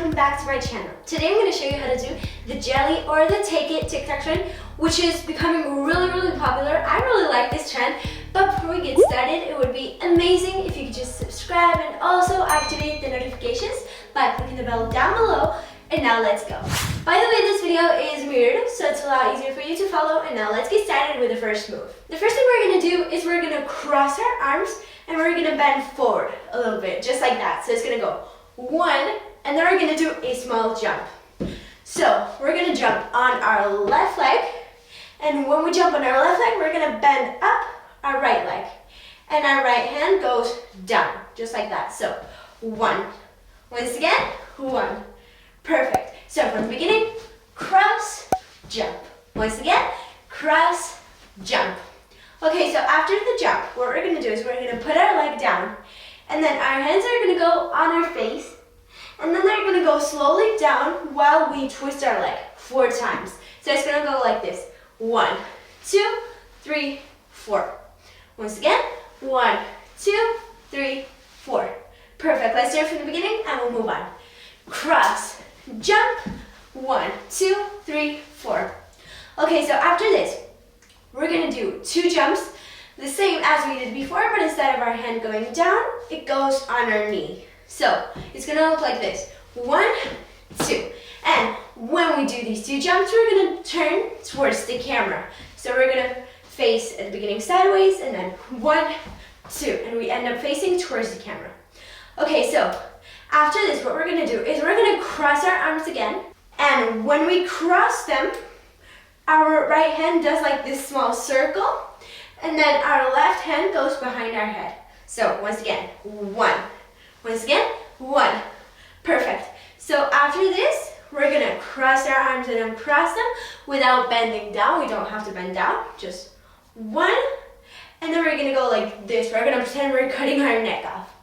welcome back to my channel. Today I'm going to show you how to do the jelly or the take it TikTok trend, which is becoming really popular. I really like this trend, but before we get started, it would be amazing if you could just subscribe and also activate the notifications by clicking the bell down below. And now let's go. By the way, this video is mirrored, so it's a lot easier for you to follow. And now let's get started with the first move. The first thing we're going to do is we're going to cross our arms and we're going to bend forward a little bit, just like that. So it's going to go 1, and then we're going to do a small jump. So we're going to jump on our left leg, and when we jump on our left leg, we're going to bend up our right leg, and our right hand goes down, just like that. So 1. Once again, 1. Perfect. So from the beginning, cross, jump. Once again, cross, jump. Okay, so after the jump, what we're going to do is we're going to put our leg down, and then our hands are going to go on our face, and then they're going to go slowly down while we twist our leg 4 times. So it's going to go like this. 1, 2, 3, 4. Once again, 1, 2, 3, 4. Perfect. Let's do it from the beginning and we'll move on. Cross, jump, 1, 2, 3, 4. Okay, so after this, we're going to do 2 jumps, the same as we did before, but instead of our hand going down, it goes on our knee. So it's going to look like this. 1, 2. And when we do these 2 jumps, we're going to turn towards the camera. So we're going to face at the beginning sideways, and then 1, 2. And we end up facing towards the camera. Okay, so after this, what we're going to do is we're going to cross our arms again. And when we cross them, our right hand does like this small circle, and then our left hand goes behind our head. So once again, 1. Once again, 1. Perfect. So after this, we're going to cross our arms and uncross them without bending down. We don't have to bend down, just 1. And then we're going to go like this. We're going to pretend we're cutting our neck off.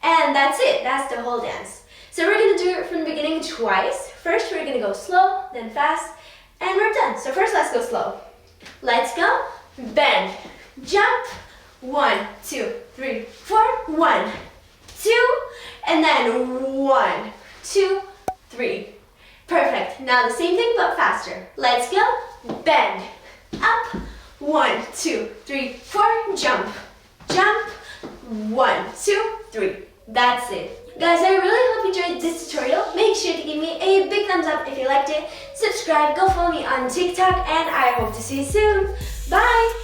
And that's it. That's the whole dance. So we're going to do it from the beginning twice. First, we're going to go slow, then fast, and we're done. So first, let's go slow. Let's go. Bend, jump, 1, 2, 3, 4, 1, 2, and then 1, 2, 3. Perfect. Now the same thing, but faster. Let's go. Bend, up, 1, 2, 3, 4, jump, jump, 1, 2, 3. That's it. Guys, I really hope you enjoyed this tutorial. Make sure to give me a big thumbs up if you liked it. Subscribe, go follow me on TikTok, and I hope to see you soon. Bye!